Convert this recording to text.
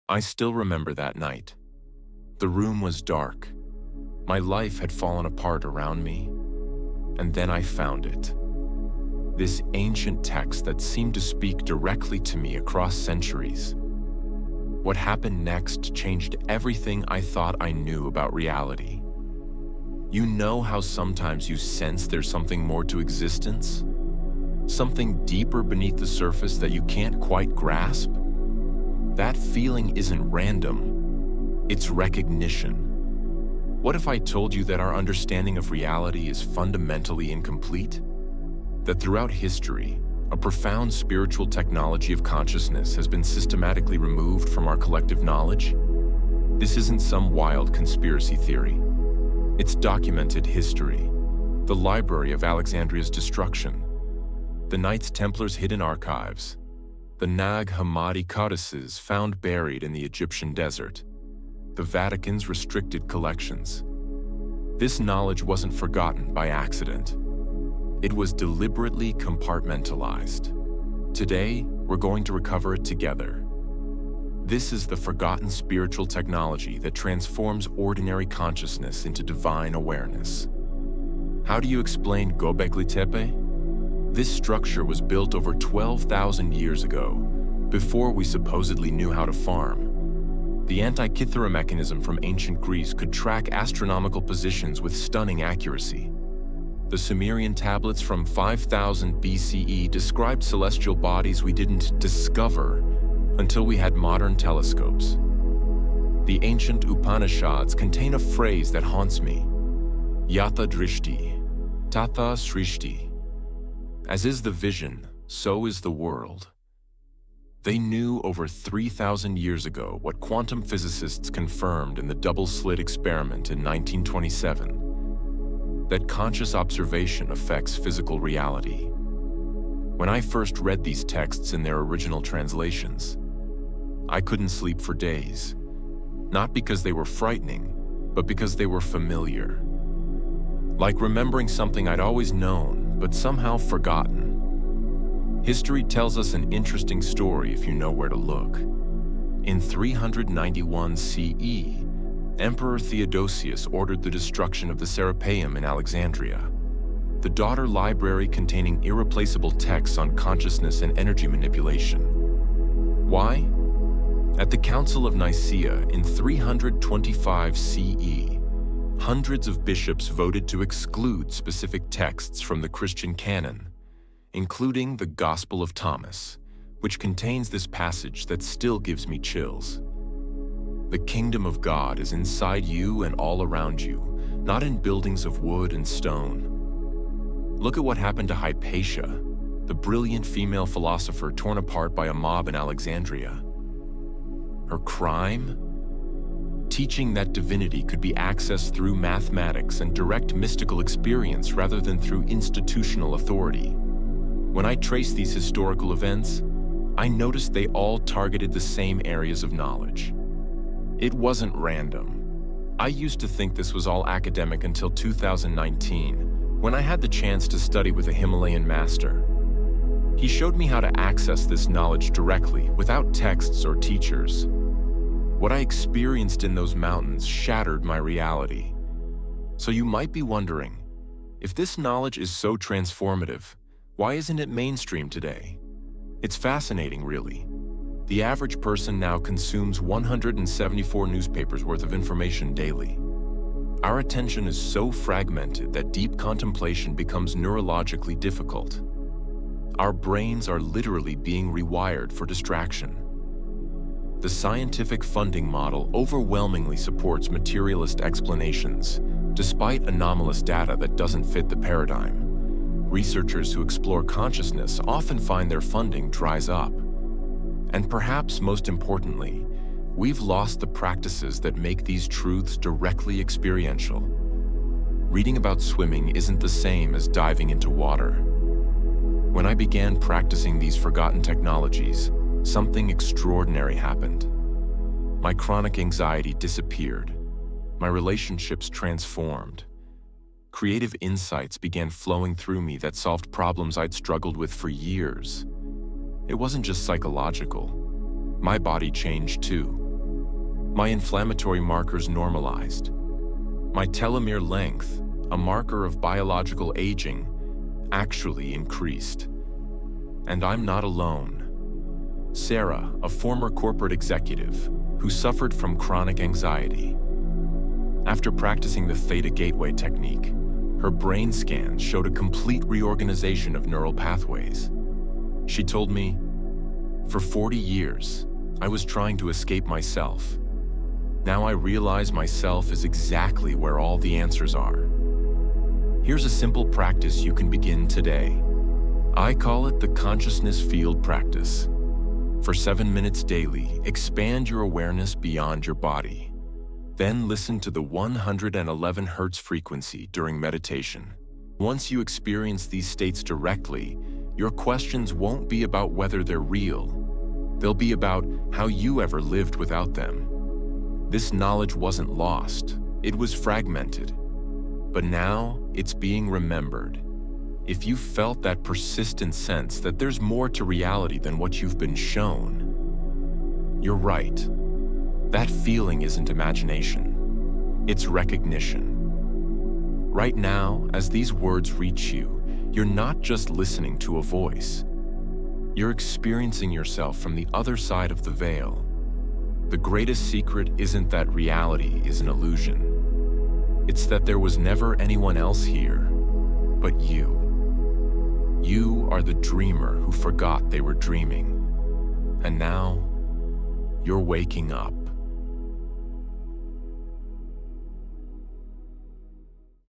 I still remember that night. The room was dark. My life had fallen apart around me. And then I found it. This ancient text that seemed to speak directly to me across centuries. What happened next changed everything I thought I knew about reality. You know how sometimes you sense there's something more to existence? Something deeper beneath the surface that you can't quite grasp? That feeling isn't random. It's recognition. What if I told you that our understanding of reality is fundamentally incomplete? That throughout history, a profound spiritual technology of consciousness has been systematically removed from our collective knowledge? This isn't some wild conspiracy theory. It's documented history. The Library of Alexandria's destruction, the Knights Templar's hidden archives, the Nag Hammadi codices found buried in the Egyptian desert, the Vatican's restricted collections. This knowledge wasn't forgotten by accident. It was deliberately compartmentalized. Today, we're going to recover it together. This is the forgotten spiritual technology that transforms ordinary consciousness into divine awareness. How do you explain Göbekli Tepe? This structure was built over 12,000 years ago, before we supposedly knew how to farm. The Antikythera mechanism from ancient Greece could track astronomical positions with stunning accuracy. The Sumerian tablets from 5000 BCE described celestial bodies we didn't discover until we had modern telescopes. The ancient Upanishads contain a phrase that haunts me: Yata Drishti, Tatha Srishti. As is the vision, so is the world. They knew over 3,000 years ago what quantum physicists confirmed in the double-slit experiment in 1927, that conscious observation affects physical reality. When I first read these texts in their original translations, I couldn't sleep for days, not because they were frightening, but because they were familiar. Like remembering something I'd always known, but somehow forgotten. History tells us an interesting story if you know where to look. In 391 CE, Emperor Theodosius ordered the destruction of the Serapeum in Alexandria, the daughter library containing irreplaceable texts on consciousness and energy manipulation. Why? At the Council of Nicaea in 325 CE, hundreds of bishops voted to exclude specific texts from the Christian canon, including the Gospel of Thomas, which contains this passage that still gives me chills. The kingdom of God is inside you and all around you, not in buildings of wood and stone. Look at what happened to Hypatia, the brilliant female philosopher torn apart by a mob in Alexandria. Her crime? Teaching that divinity could be accessed through mathematics and direct mystical experience rather than through institutional authority. When I trace these historical events, I noticed they all targeted the same areas of knowledge. It wasn't random. I used to think this was all academic until 2019, when I had the chance to study with a Himalayan master. He showed me how to access this knowledge directly, without texts or teachers. What I experienced in those mountains shattered my reality. So you might be wondering, if this knowledge is so transformative, why isn't it mainstream today? It's fascinating, really. The average person now consumes 174 newspapers worth of information daily. Our attention is so fragmented that deep contemplation becomes neurologically difficult. Our brains are literally being rewired for distraction. The scientific funding model overwhelmingly supports materialist explanations, despite anomalous data that doesn't fit the paradigm. Researchers who explore consciousness often find their funding dries up. And perhaps most importantly, we've lost the practices that make these truths directly experiential. Reading about swimming isn't the same as diving into water. When I began practicing these forgotten technologies, something extraordinary happened. My chronic anxiety disappeared. My relationships transformed. Creative insights began flowing through me that solved problems I'd struggled with for years. It wasn't just psychological. My body changed too. My inflammatory markers normalized. My telomere length, a marker of biological aging, actually increased. And I'm not alone. Sarah, a former corporate executive who suffered from chronic anxiety. After practicing the Theta Gateway technique, her brain scans showed a complete reorganization of neural pathways. She told me, "For 40 years, I was trying to escape myself. Now I realize myself is exactly where all the answers are." Here's a simple practice you can begin today. I call it the consciousness field practice. For 7 minutes daily, expand your awareness beyond your body. Then listen to the 111 Hz frequency during meditation. Once you experience these states directly, your questions won't be about whether they're real. They'll be about how you ever lived without them. This knowledge wasn't lost, it was fragmented. But now it's being remembered. If you felt that persistent sense that there's more to reality than what you've been shown, you're right. That feeling isn't imagination, it's recognition. Right now, as these words reach you, you're not just listening to a voice. You're experiencing yourself from the other side of the veil. The greatest secret isn't that reality is an illusion. It's that there was never anyone else here but you. You are the dreamer who forgot they were dreaming. And now, you're waking up.